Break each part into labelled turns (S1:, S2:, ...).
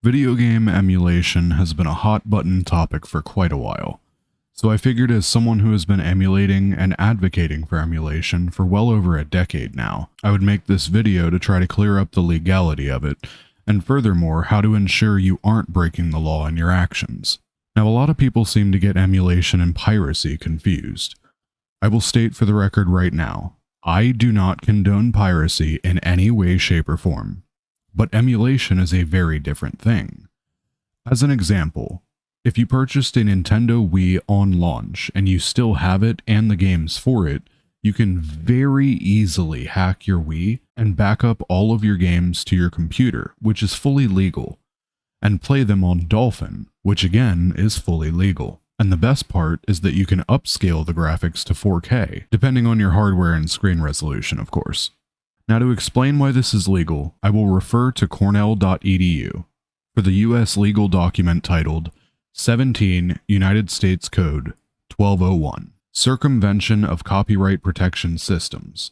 S1: Video game emulation has been a hot button topic for quite a while, so I figured as someone who has been emulating and advocating for emulation for well over a decade now, I would make this video to try to clear up the legality of it, and furthermore, how to ensure you aren't breaking the law in your actions. Now, a lot of people seem to get emulation and piracy confused. I will state for the record right now, I do not condone piracy in any way, shape, or form. But emulation is a very different thing. As an example, if you purchased a Nintendo Wii on launch and you still have it and the games for it, you can very easily hack your Wii and back up all of your games to your computer, which is fully legal, and play them on Dolphin, which again is fully legal. And the best part is that you can upscale the graphics to 4K, depending on your hardware and screen resolution, of course. Now, to explain why this is legal, I will refer to cornell.edu for the U.S. legal document titled 17 United States Code 1201, Circumvention of Copyright Protection Systems.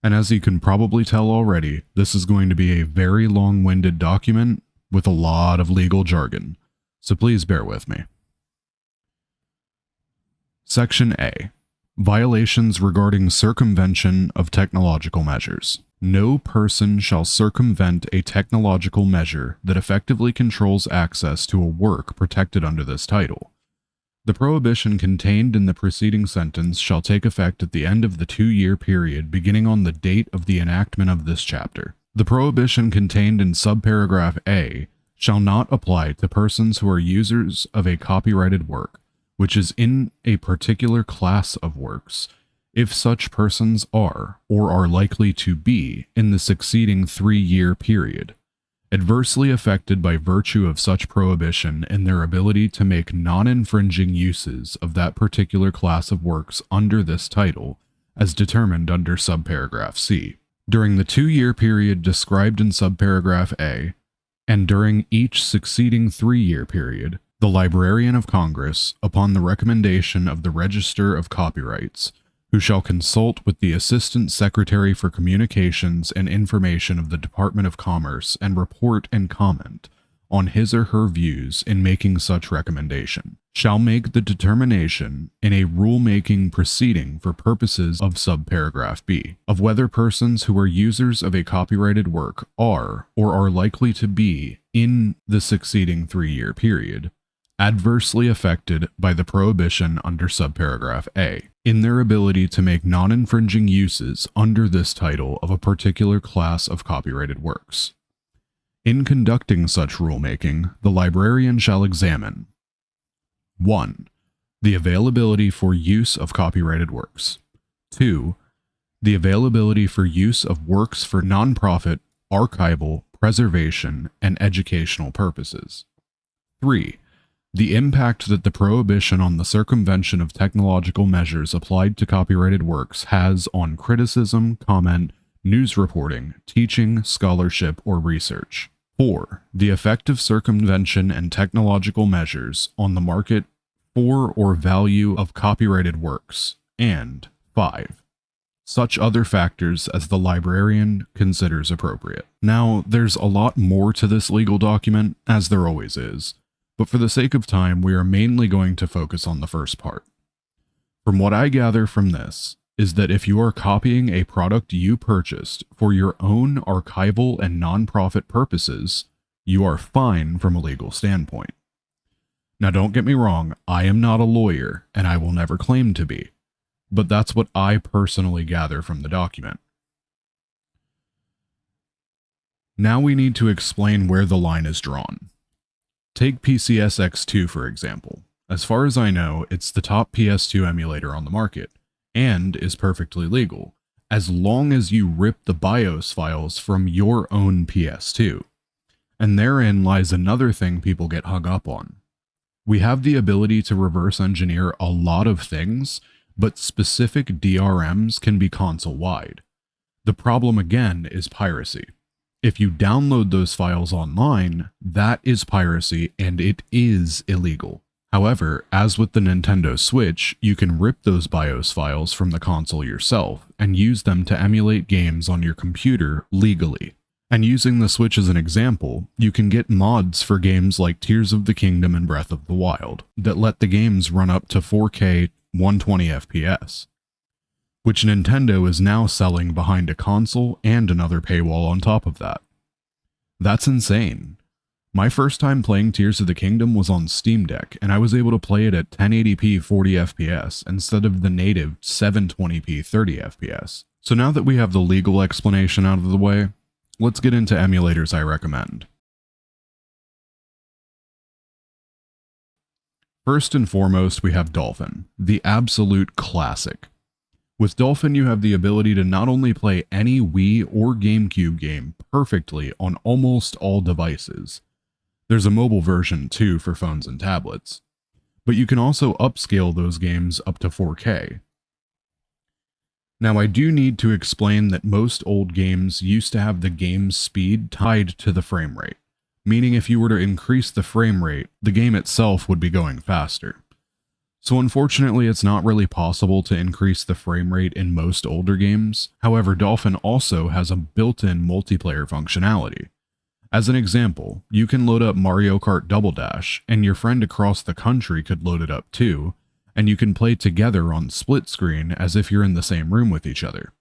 S1: And as you can probably tell already, this is going to be a very long-winded document with a lot of legal jargon, so please bear with me. Section A. Violations regarding circumvention of technological measures. No person shall circumvent a technological measure that effectively controls access to a work protected under this title. The prohibition contained in the preceding sentence shall take effect at the end of the 2-year period beginning on the date of the enactment of this chapter. The prohibition contained in subparagraph A shall not apply to persons who are users of a copyrighted work, which is in a particular class of works, if such persons are, or are likely to be, in the succeeding 3-year period, adversely affected by virtue of such prohibition in their ability to make non-infringing uses of that particular class of works under this title, as determined under subparagraph C. During the 2-year period described in subparagraph A, and during each succeeding 3-year period, the Librarian of Congress, upon the recommendation of the Register of Copyrights, who shall consult with the Assistant Secretary for Communications and Information of the Department of Commerce and report and comment on his or her views in making such recommendation, shall make the determination in a rule-making proceeding for purposes of subparagraph B, of whether persons who are users of a copyrighted work are, or are likely to be, in the succeeding 3-year period, adversely affected by the prohibition under subparagraph A, in their ability to make non-infringing uses under this title of a particular class of copyrighted works. In conducting such rulemaking, the librarian shall examine 1. The availability for use of copyrighted works. 2. The availability for use of works for non-profit, archival, preservation, and educational purposes. 3. The impact that the prohibition on the circumvention of technological measures applied to copyrighted works has on criticism, comment, news reporting, teaching, scholarship, or research. 4. The effect of circumvention and technological measures on the market for or value of copyrighted works. And 5. Such other factors as the librarian considers appropriate. Now, there's a lot more to this legal document, as there always is, but for the sake of time, we are mainly going to focus on the first part. From what I gather from this, is that if you are copying a product you purchased for your own archival and non-profit purposes, you are fine from a legal standpoint. Now don't get me wrong, I am not a lawyer, and I will never claim to be, but that's what I personally gather from the document. Now we need to explain where the line is drawn. Take PCSX2 for example. As far as I know, it's the top PS2 emulator on the market, and is perfectly legal, as long as you rip the BIOS files from your own PS2. And therein lies another thing people get hung up on. We have the ability to reverse engineer a lot of things, but specific DRMs can be console-wide. The problem again is piracy. If you download those files online, that is piracy and it is illegal. However, as with the Nintendo Switch, you can rip those BIOS files from the console yourself and use them to emulate games on your computer legally. And using the Switch as an example, you can get mods for games like Tears of the Kingdom and Breath of the Wild that let the games run up to 4K 120 FPS, which Nintendo is now selling behind a console and another paywall on top of that. That's insane. My first time playing Tears of the Kingdom was on Steam Deck, and I was able to play it at 1080p 40 FPS instead of the native 720p 30 FPS. So now that we have the legal explanation out of the way, let's get into emulators I recommend. First and foremost, we have Dolphin, the absolute classic. With Dolphin, you have the ability to not only play any Wii or GameCube game perfectly on almost all devices. There's a mobile version too for phones and tablets, but you can also upscale those games up to 4K. Now, I do need to explain that most old games used to have the game's speed tied to the frame rate, meaning if you were to increase the frame rate, the game itself would be going faster. So unfortunately, it's not really possible to increase the frame rate in most older games. However, Dolphin also has a built-in multiplayer functionality. As an example, you can load up Mario Kart Double Dash, and your friend across the country could load it up too, and you can play together on split screen as if you're in the same room with each other.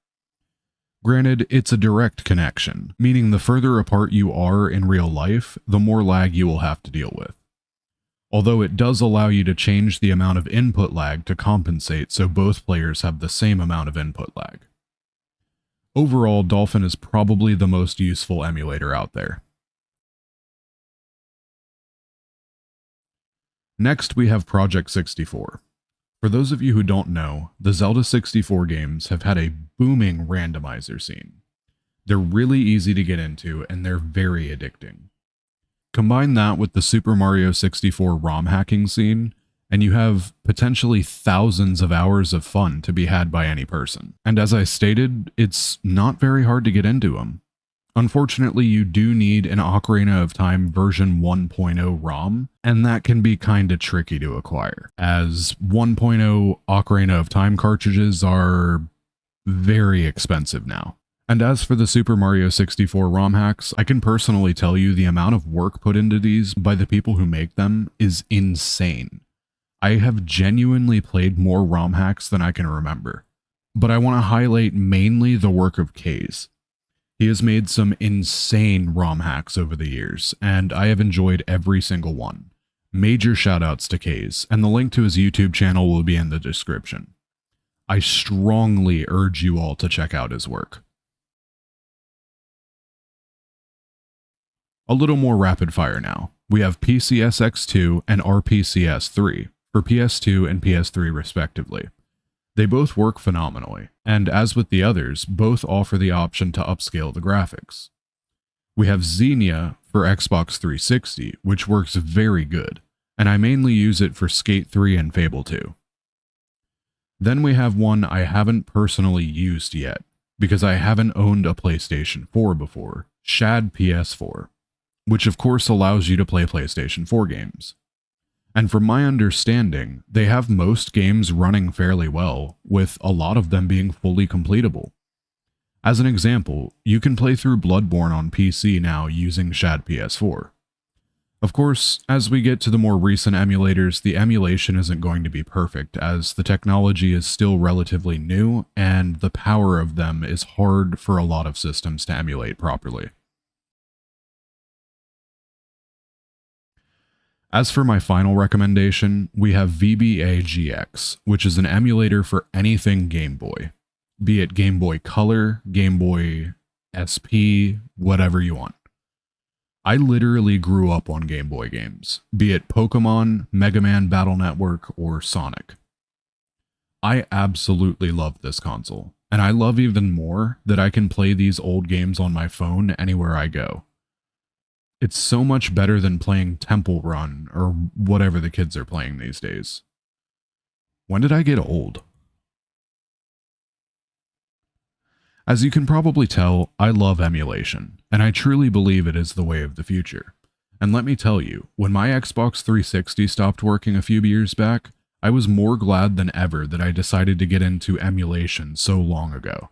S1: Granted, it's a direct connection, meaning the further apart you are in real life, the more lag you will have to deal with. Although it does allow you to change the amount of input lag to compensate so both players have the same amount of input lag. Overall, Dolphin is probably the most useful emulator out there. Next, we have Project 64. For those of you who don't know, the Zelda 64 games have had a booming randomizer scene. They're really easy to get into, and they're very addicting. Combine that with the Super Mario 64 ROM hacking scene, and you have potentially thousands of hours of fun to be had by any person. And as I stated, it's not very hard to get into them. Unfortunately, you do need an Ocarina of Time version 1.0 ROM, and that can be kinda tricky to acquire, as 1.0 Ocarina of Time cartridges are very expensive now. And as for the Super Mario 64 ROM hacks, I can personally tell you the amount of work put into these by the people who make them is insane. I have genuinely played more ROM hacks than I can remember, but I want to highlight mainly the work of Kaze. He has made some insane ROM hacks over the years, and I have enjoyed every single one. Major shoutouts to Kaze, and the link to his YouTube channel will be in the description. I strongly urge you all to check out his work. A little more rapid fire now. We have PCSX2 and RPCS3 for PS2 and PS3 respectively. They both work phenomenally, and as with the others, both offer the option to upscale the graphics. We have Xenia for Xbox 360, which works very good, and I mainly use it for Skate 3 and Fable 2. Then we have one I haven't personally used yet, because I haven't owned a PlayStation 4 before, Shad PS4, which of course allows you to play PlayStation 4 games. And from my understanding, they have most games running fairly well, with a lot of them being fully completable. As an example, you can play through Bloodborne on PC now using Shad PS4. Of course, as we get to the more recent emulators, the emulation isn't going to be perfect, as the technology is still relatively new, and the power of them is hard for a lot of systems to emulate properly. As for my final recommendation, we have VBA-GX, which is an emulator for anything Game Boy. Be it Game Boy Color, Game Boy SP, whatever you want. I literally grew up on Game Boy games, be it Pokemon, Mega Man Battle Network, or Sonic. I absolutely love this console, and I love even more that I can play these old games on my phone anywhere I go. It's so much better than playing Temple Run or whatever the kids are playing these days. When did I get old? As you can probably tell, I love emulation, and I truly believe it is the way of the future. And let me tell you, when my Xbox 360 stopped working a few years back, I was more glad than ever that I decided to get into emulation so long ago.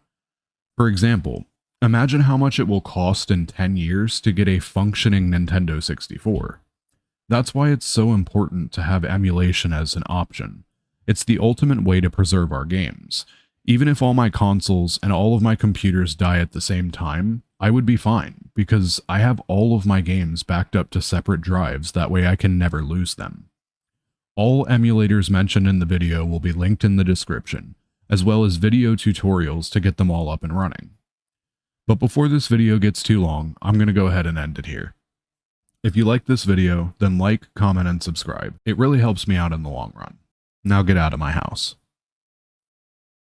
S1: For example, Imagine how much it will cost in 10 years to get a functioning Nintendo 64. That's why it's so important to have emulation as an option. It's the ultimate way to preserve our games. Even if all my consoles and all of my computers die at the same time, I would be fine, because I have all of my games backed up to separate drives, that way I can never lose them. All emulators mentioned in the video will be linked in the description, as well as video tutorials to get them all up and running. But before this video gets too long, I'm going to go ahead and end it here. If you like this video, then like, comment, and subscribe. It really helps me out in the long run. Now get out of my house.